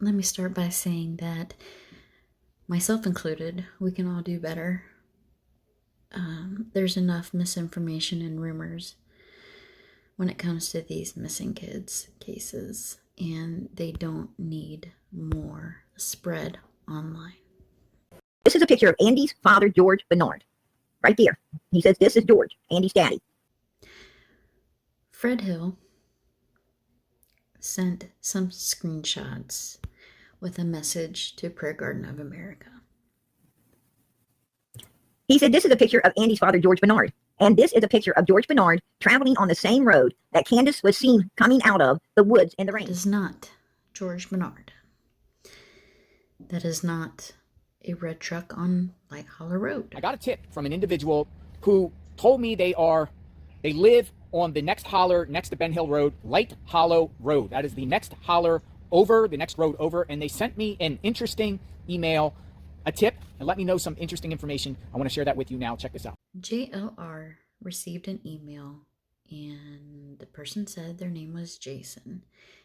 let me start by saying that, myself included, we can all do better. There's enough misinformation and rumors when it comes to these missing kids cases, and they don't need more spread online. This is a picture of Andy's father, George Bernard. Right there. He says, this is George, Andy's daddy. Fred Hill sent some screenshots with a message to Prayer Garden of America. He said, this is a picture of Andy's father, George Bernard. And this is a picture of George Bernard traveling on the same road that Candace was seen coming out of the woods in the rain. That is not George Bernard. That is not a red truck on Light Hollow Road. I got a tip from an individual who told me they live on the next holler next to Ben Hill Road, Light Hollow Road. That is the next holler over, the next road over. And they sent me an interesting email, a tip, and let me know some interesting information. I want to share that with you now. Check this out. JLR received an email, and the person said their name was Jason,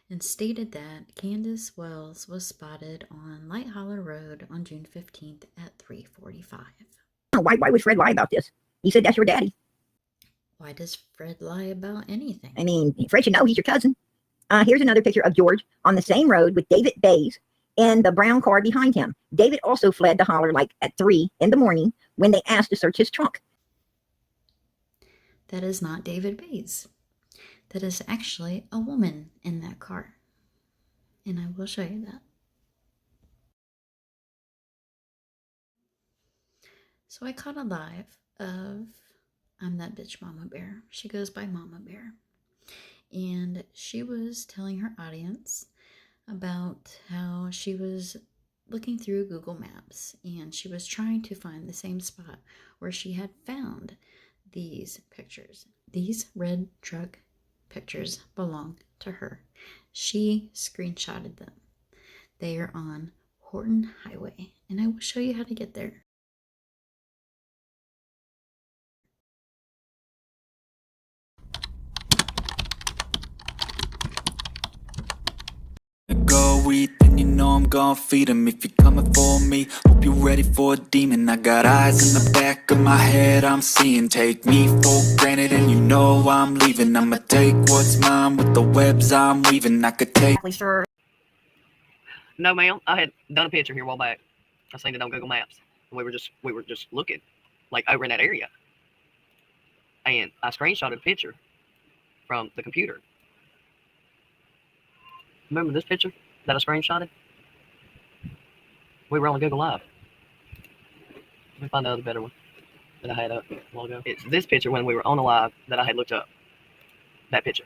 and stated that Candace Wells was spotted on Light Hollow Road on June 15th at 3:45. Why would Fred lie about this? He said, that's your daddy. Why does Fred lie about anything? I mean, Fred should know he's your cousin. Here's another picture of George on the same road with David Bays in the brown car behind him. David also fled the holler like at 3 in the morning when they asked to search his trunk. That is not David Bays. That is actually a woman in that car. And I will show you that. So I caught a live of I'm That Bitch Mama Bear. She goes by Mama Bear. And she was telling her audience about how she was looking through Google Maps and she was trying to find the same spot where she had found these pictures. These red truck pictures belong to her. She screenshotted them. They are on Horton Highway, and I will show you how to get there. Go eat, then you know I'm gon' feed him. If you're coming for me, hope you're ready for a demon. I got eyes in the back of my head, I'm seeing. Take me for granted and you know I'm leaving. I'ma take what's mine with the webs I'm weaving. I could take... Sure. No, ma'am. I had done a picture here a while back. I seen it on Google Maps. We were just looking, like over in that area. And I screenshotted a picture from the computer. Remember this picture that I screenshotted? We were on Google Live. Let me find another better one that I had up a while ago. It's this picture when we were on the live that I had looked up. That picture.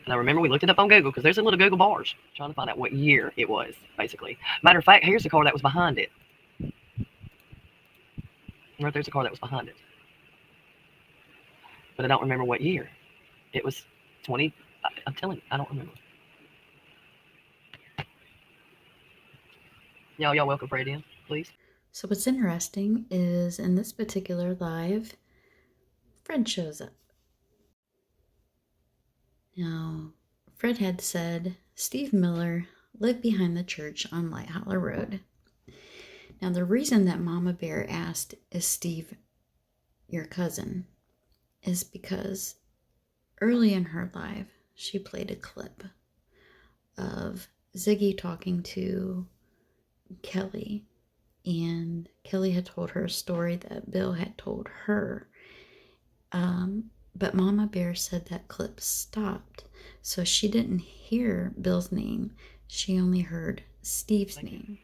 And I remember we looked it up on Google because there's a little Google bars trying to find out what year it was, basically. Matter of fact, here's the car that was behind it. Right there's the car that was behind it. But I don't remember what year. It was 20. I'm telling you, I don't remember. Y'all welcome Fred in, please. So what's interesting is in this particular live, Fred shows up. Now, Fred had said Steve Miller lived behind the church on Light Hollow Road. Now, the reason that Mama Bear asked, is Steve your cousin, is because early in her live, she played a clip of Ziggy talking to Kelly, and Kelly had told her a story that Bill had told her. But Mama Bear said that clip stopped, so she didn't hear Bill's name. She only heard Steve's name.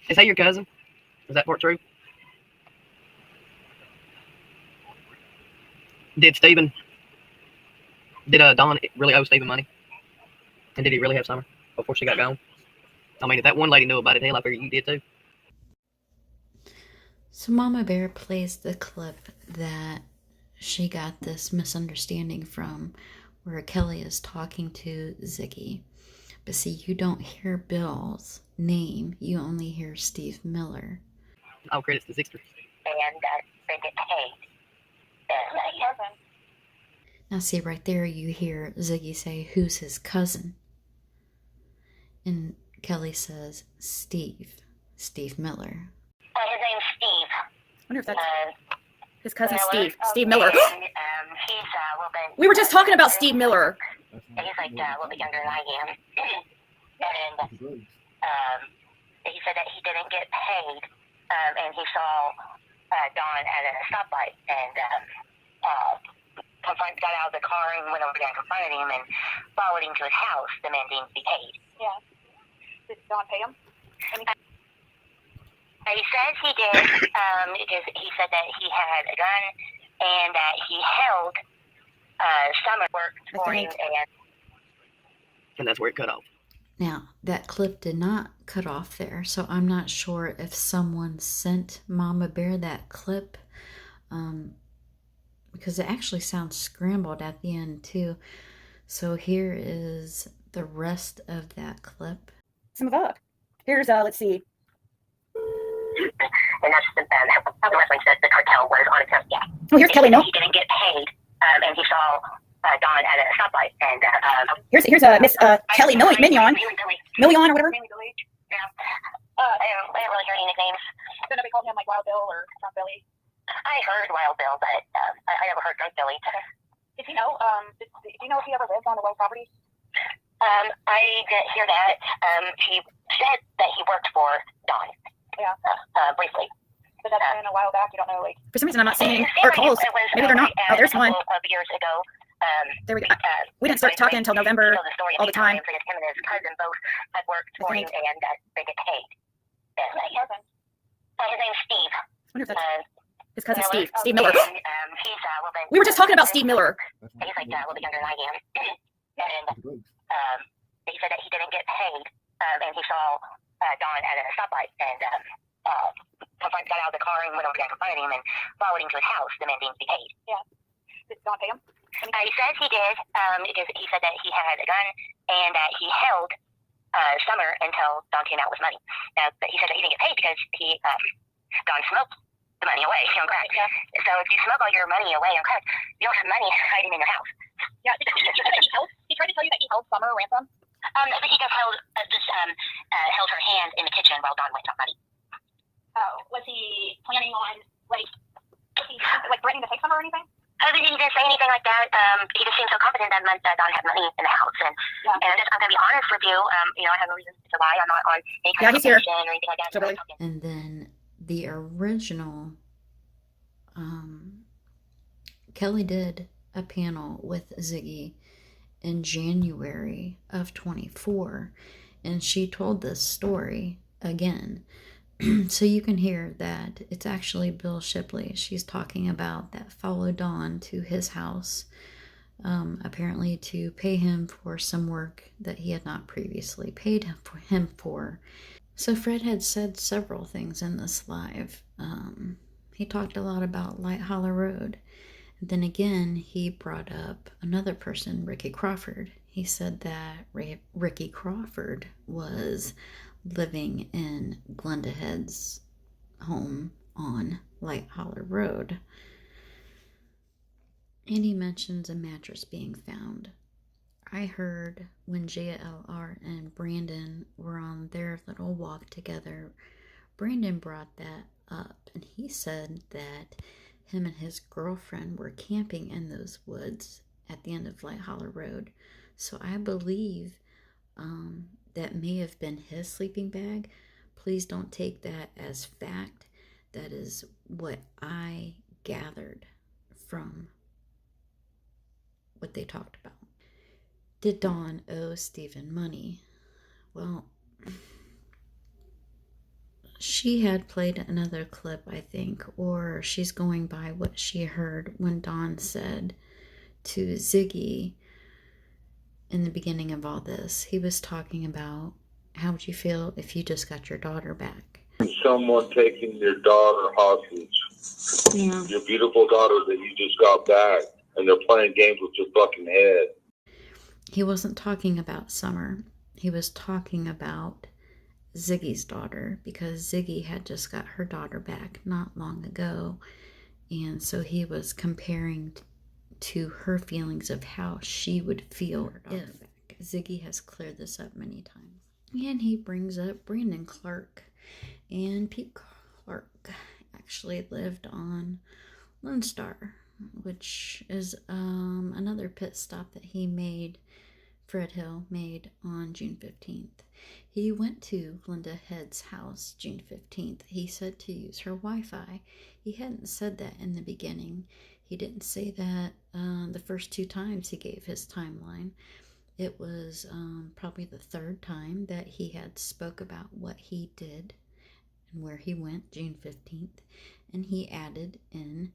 Is that your cousin? Is that part true? Did Dawn really owe Steven money? And did he really have Summer before she got gone? I mean, if that one lady knew about it, hell, I figured you did too. So Mama Bear plays the clip that she got this misunderstanding from, where Kelly is talking to Ziggy. But see, you don't hear Bill's name. You only hear Steve Miller. All credits to Zixter. Now see, right there you hear Ziggy say, who's his cousin? And Kelly says, Steve Miller. His name's Steve. I wonder if that's his cousin Miller. Steve Miller. And, he's a little bit. We were just talking about Steve Miller. He's like a little bit younger than I am. And he said that he didn't get paid, and he saw Don at a stoplight, and got out of the car and went over there and confronted him and followed him to his house, demanding to be paid. Yeah. Did Don pay him? He says he did, because he said that he had a gun and that he held Summer work for him. And that's where it cut off. Now, that clip did not cut off there, so I'm not sure if someone sent Mama Bear that clip, because it actually sounds scrambled at the end too. So here is the rest of that clip. Some of up. Here's let's see. And that's how the wrestling said the cartel was on its own. Yeah. Oh, here's Kelly. No. He didn't get paid, and he saw Don at a stoplight. And here's Miss Kelly Mignon or whatever. Yeah. I don't really hear any nicknames. So nobody called him like Wild Bill or Drunk Billy? I heard Wild Bill, but I never heard Drunk Billy. Did you know? Do you know if he ever lived on the Wells property? I didn't hear that. He said that he worked for Don. Yeah. Briefly. But that's been a while back. You don't know, like. For some reason, I'm not seeing our calls. Maybe they're not. Oh, there's one. Years ago. There we go. We didn't start talking until November all the time. Him and his cousin both had worked for him, and they get paid. His cousin? His name's Steve. I wonder if that's his cousin Miller. Steve Miller. And, he's a little bit. We were just talking about Steve Miller. He's like a little bit younger than I am. And he said that he didn't get paid, and he saw Don at a stoplight, and got out of the car and went over there and confronted him and followed him to his house, demanding to be paid. Yeah. Did Don pay him? He says he did, because he said that he had a gun and that he held Summer until Don came out with money. But he said that he didn't get paid because Don smoked the money away on crack. Yeah. So if you smoke all your money away on crack, you don't have money hiding in your house. Yeah. Did he tried to tell you that he held Summer ransom? But he just held her hand in the kitchen while Don went and got money. Oh, was he planning on threatening to take Summer or anything? He didn't say anything like that. He just seemed so confident that Don had money in the house. And I'm going to be honest with you. I have no reason to lie. I'm not on any kind of he's here. or anything like that. Totally. And then the original, Kelly did a panel with Ziggy in January of 24, and she told this story again. So you can hear that it's actually Bill Shipley she's talking about that followed Don to his house, apparently to pay him for some work that he had not previously paid him for. So Fred had said several things in this live. He talked a lot about Light Hollow Road. And then again, he brought up another person, Ricky Crawford. He said that Ricky Crawford was living in Glenda Head's home on Light Hollow Road. And he mentions a mattress being found. I heard when JLR and Brandon were on their little walk together, Brandon brought that up, and he said that him and his girlfriend were camping in those woods at the end of Light Hollow Road. So I believe that may have been his sleeping bag. Please don't take that as fact. That is what I gathered from what they talked about. Did Dawn owe Stephen money? Well, she had played another clip, I think, or she's going by what she heard when Dawn said to Ziggy in the beginning of all this. He was talking about, how would you feel if you just got your daughter back? Someone taking your daughter hostage. Yeah. Your beautiful daughter that you just got back, and they're playing games with your fucking head. He wasn't talking about Summer. He was talking about Ziggy's daughter, because Ziggy had just got her daughter back not long ago. And so he was comparing to her feelings of how she would feel if Ziggy has cleared this up many times. And he brings up Brandon Clark. And Pete Clark actually lived on Lone Star, which is another pit stop that Fred Hill made on June 15th. He went to Glenda Head's house June 15th. He said to use her Wi-Fi. He hadn't said that in the beginning. He didn't say that the first 2 times he gave his timeline. It was probably the 3rd time that he had spoke about what he did and where he went June 15th. And he added in,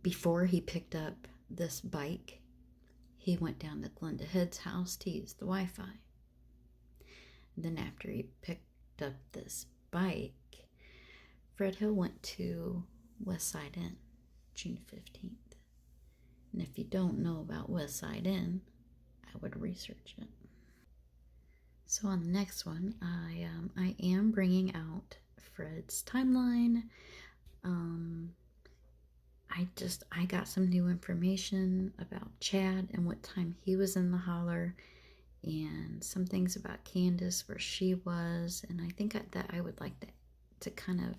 before he picked up this bike, he went down to Glenda Head's house to use the Wi-Fi. Then after he picked up this bike, Fred Hill went to West Side Inn, June 15th. And if you don't know about West Side Inn, I would research it. So on the next one, I am bringing out Fred's timeline. I got some new information about Chad and what time he was in the holler, and some things about Candace, where she was, and I think that I would like to kind of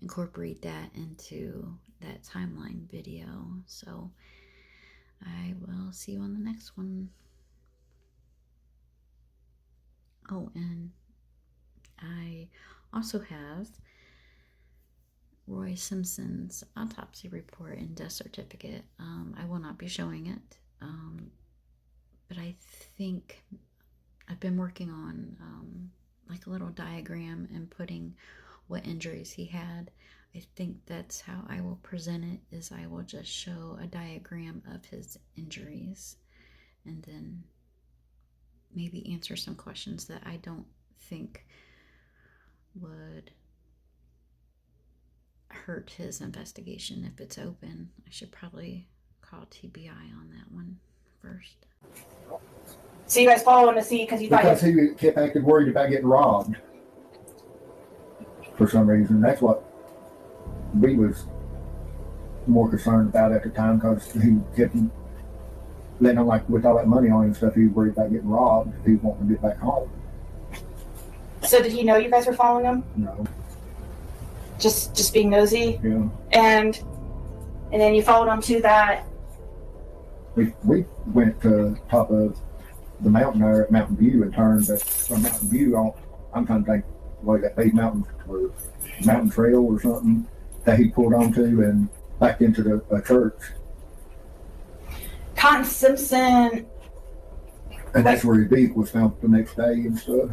incorporate that into that timeline video. So I will see you on the next one. Oh, and I also have Roy Simpson's autopsy report and death certificate. I will not be showing it, but I think I've been working on like a little diagram and putting what injuries he had. I think that's how I will present it, is I will just show a diagram of his injuries and then maybe answer some questions that I don't think would hurt his investigation if it's open. I should probably call TBI on that one first. So you guys follow him to see because he kept acting worried about getting robbed for some reason. That's what we was more concerned about at the time, because he kept letting on, like, with all that money on him and stuff, he was worried about getting robbed. He was wanting to get back home. So did he know you guys were following him? No. Just being nosy? Yeah. And then you followed him to that. We went to top of the mountain there at Mountain View and turned from Mountain View on. I'm trying to think, what is that, Big Mountain or Mountain Trail or something that he pulled onto and back into the church. Cotton Simpson. And that's where his vehicle was found the next day and stuff.